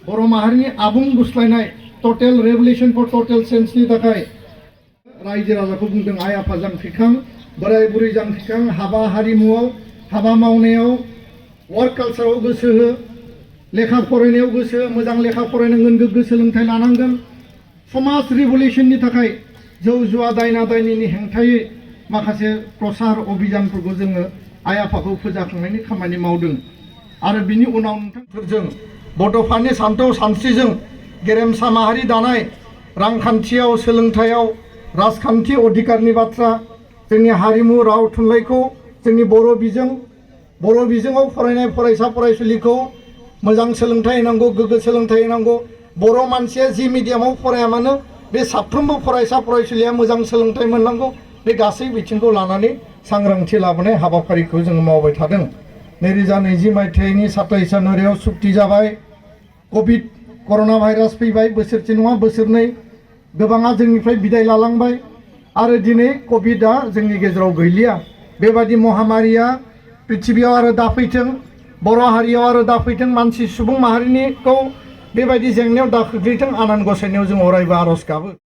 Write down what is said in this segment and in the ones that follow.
बर' माहारिनि आबुं गुस्लायनाय टटेल रेभलिउसन फर टटेल चेन्जनि थाखाय रायजो राजाखौ बुंदों आइ आफा जांख्रिखां बोराय बुरै जांख्रिखां हाबा हारिमुआव हाबा मावनायाव वर्क कालचाराव गोसो हो लेखा फरायनायाव गोसो मोजां लेखा फरायनांगोन गोग्गो सोलोंथाइ लानांगोन समाज रिभलिउसननि थाखाय जौ जुवा दायना दायनिनि हेंथायै माखासे प्रसार अभियानफोरखौ जोङो आइ आफाखौ फोजाखांनायनि खामानि मावदों आरो बिनि उनाव नोंथांफोरजों बड'फानि सान्थौ सानस्रिजों गेरेमसा माहारि दानाय रांखान्थियाव सोलोंथायाव राजखान्थि अधिकारनि बाथ्रा जोंनि हारिमु राव थुनलाइखौ जोंनि बर' बिजोङाव फरायनाय फरायसा फरायसुलिखौ मोजां सोलोंथाइ होनांगौ गोग्गो सोलोंथाइ होनांगौ बर' मानसिया जि मिडियामाव फराया मानो बे साफ्रोमबो फरायसा फरायसुलिया मोजां सोलोंथाइ मोननांगौ बे गासै बिथिंखौ लानानै सांग्रांथि लाबोनाय हाबाफारिखौ जोङो मावबाय थादों 2020 मायथाइनि 27 जानुवारियाव सुक्ति जाबाय कोविड कर'ना भाइरास फैबाय बोसोरसे नङा बोसोरनै गोबाङा जोंनिफ्राय बिदाय लालांबाय आरो दिनै कोविडआ जोंनि गेजेराव गैलिया बेबादि महामारिया पृथिबियाव आरो दाफैथों बर' हारियाव आरो दाफैथों मानसि सुबुं माहारिनिखौ बेबायदि जेंनायाव दाखोख्लैथों आनान गसाइनियाव जों अरायबो आरज गाबो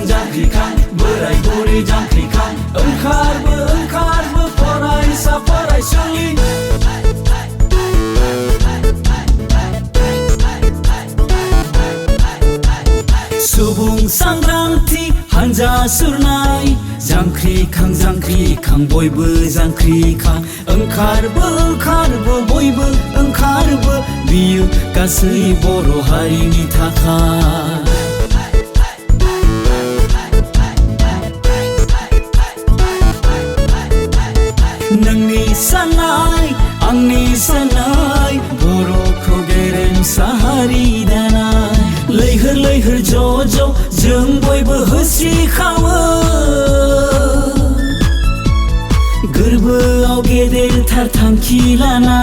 जांख्रिखां बोराय बुरै जांख्रिखां ओंखारबो फरायसा फरायसुलि सुबुं सांग्रांथि हानजा सुरनाय जांख्रिखां बयबो जांख्रिखां ओंखारबो बयबो ओंखारबो बियो गासै बर' हारिनि थाखाय नोंनि साननाय आंनि साननाय बर'खौ गेरेमसा हारि दानाय लैहोर ज' जों बयबो होस्रिखावो गोरबोआव गेदेरथार थांखि लाना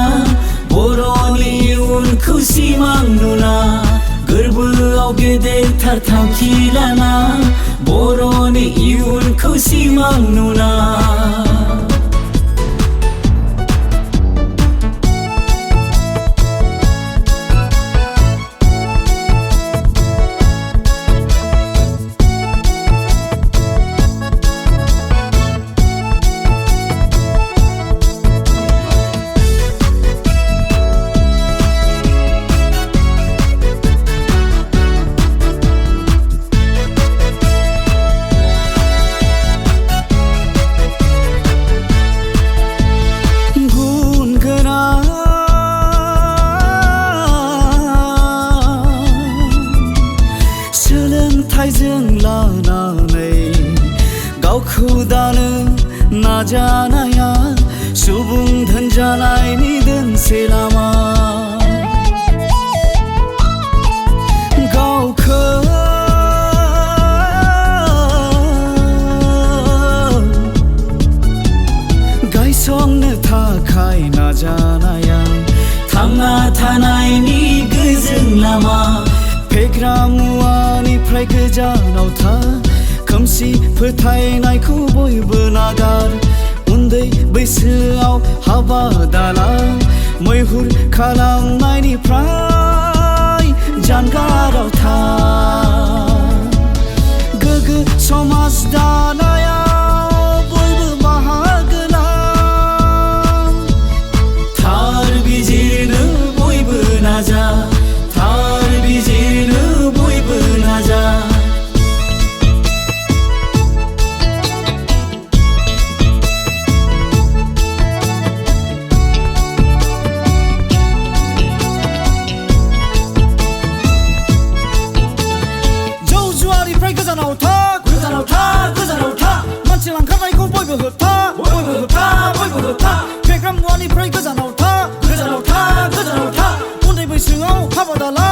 बर'नि इयुनखौ सिमां नुना गोरबोआव गेदेरथार थांखि लाना बर'नि इयुनखौ सिमां नुना सोलोंथाइजों लानानै गावखौ दानो नाजानाया सुबुं धोन जानायनि दोंसे लामा गावखौ गायसंनो थाखाय नाजानाया थांना थानायनि गोजों लामा फेग्रा मुवानिफ्राय गोजानाव था खोमसि फोथायनायखौ बयबो नागार उन्दै बैसोआव हाबा दाला मैहुर खालामनायनिफ्राय जानगाराव था गोग्गो समाज दानायाव बयबो बाहागो ला थार बिजिरनो बयबो नाजा बयबो नाजा जौ जुवानिफ्राय गोजानाव था मानसि लांखारनायखौ बयबो होबथा फेग्रा मुवानिफ्राय गोजानाव था उन्दै बैसोआव हाबा दाला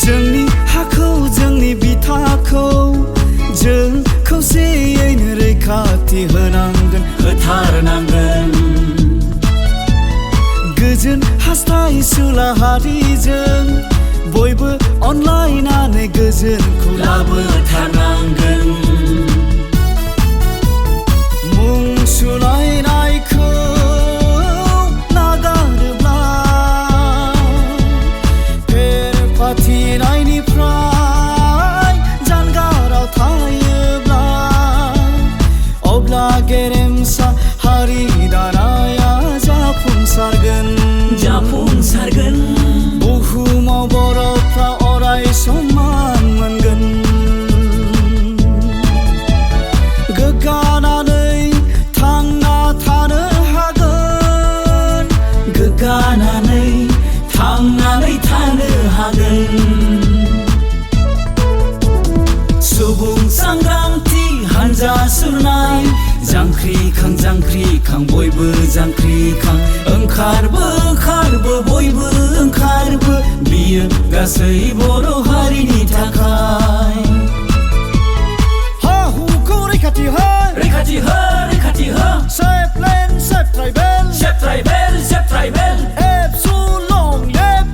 जोंनि हाखौ जोंनि बिथाखौ जों खौसेयैनो रैखाथि रैखाथि होनांगोन होथारनांगोन गोजोन हास्थायसुला हारिजों बयबो अनलायनानै गोजोनखौ लाबोथारनांगोन मुं सुलायनायखौ नागारोब्ला फेर फाथिनायनिफ्राय जानगाराव थायोब्ला अब्ला गेरेमसा हारि दानाया जाफुंसारगोन बुहुमाव बर'फ्रा अराय समान मोनगोन गोग्गानानै थांना थानो हागोन गोग्गानानै थांनानै थानो हागोन सुबुं सांग्रांथि हानजा सुरनाय जांख्रिखां बयबो जांख्रिखां ओंखारबो बयबो ओंखारबो बियो गासै बर' हारिनि थाखाय हा हुखौ रैखाथि हो सेफ लेन सेफ ट्राइबेल एबसु लं लेफ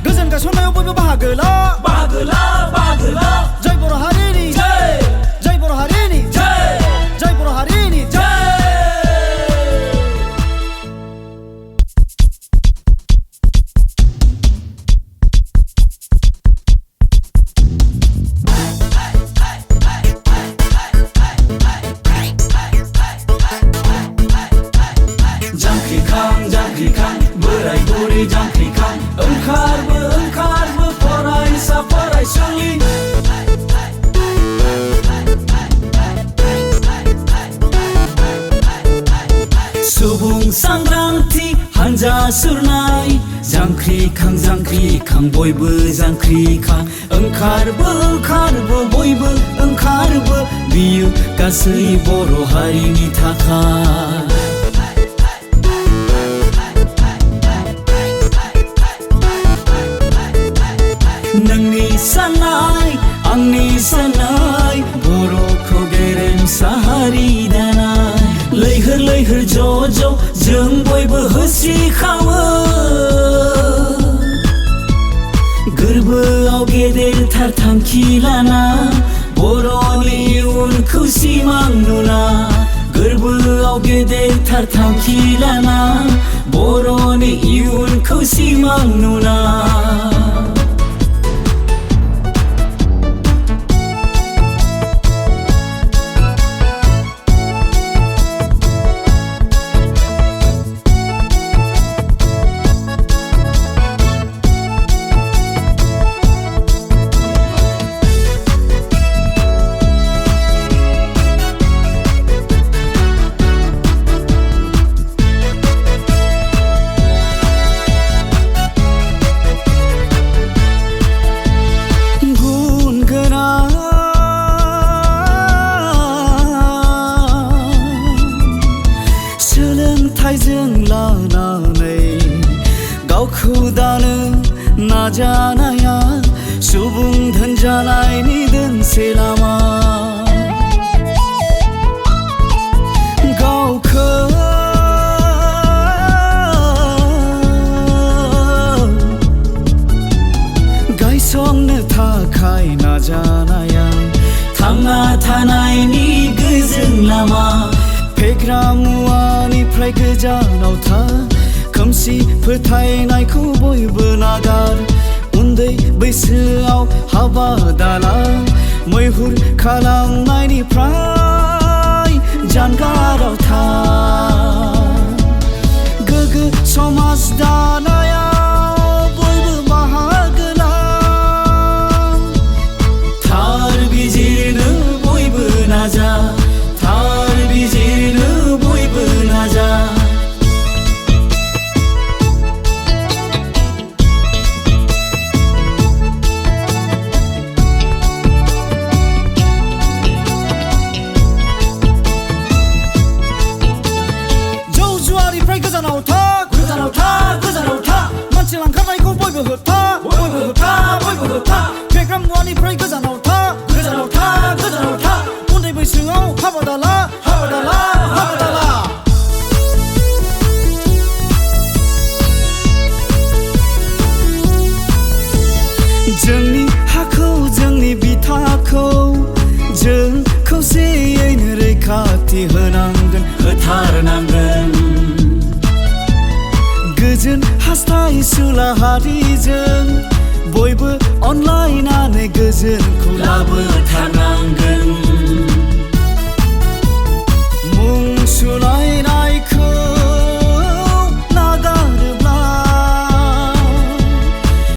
गोजोन गायसननायाव बयबो बाहागो ला जय बर' हारिनि जय बर' हारिनि जय बर' हारिनि जांख्रिखां बोराय बुरै जांख्रिखां ओंखारबो फरायसा फरायसुलि सुबुं सांग्रांथि हानजा सुरनाय जांख्रिखां बयबो जांख्रिखां ओंखारबो बयबो ओंखारबो बियो गासै बर' हारिनि थाखाय नोंनि साननाय आंनि साननाय बर'खौ गेरेमसा हारि दानाय लैहोर ज' जों बयबो होस्रिखावो गोरबोआव गेदेरथार थांखि लाना बर'नि इयुनखौ सिमां नुना गोरबोआव गेदेरथार थांखि लाना बर'नि इयुनखौ सिमां नुना सोलोंथाइजों लानानै गावखौ दानो नाजानाया सुबुं धोन जानायनि दोंसे लामा गावखौ गायसननो थाखाय नाजानाया थांना थानायनि गोजोन लामा फेग्रा मुवानिफ्राय गोजानाव था खोमसि फोथायनायखौ बयबो नागार उन्दै बैसोआव हाबा दाला मैहुर खालामनायनिफ्राय जानगाराव था गोग्गो समाज दानायाव बयबो बाहागो ला थार बिजिरनो बयबो नाजा फेग्रा मुवानिफ्राय गोजानाव था उन्दै बैसोआव हाबा जोंनि हाखौ जोंनि बिथाखौ जों खौसेयैनो रैखाथि होनांगोन होथारनांगोन गोजोन हास्थायसुला हारि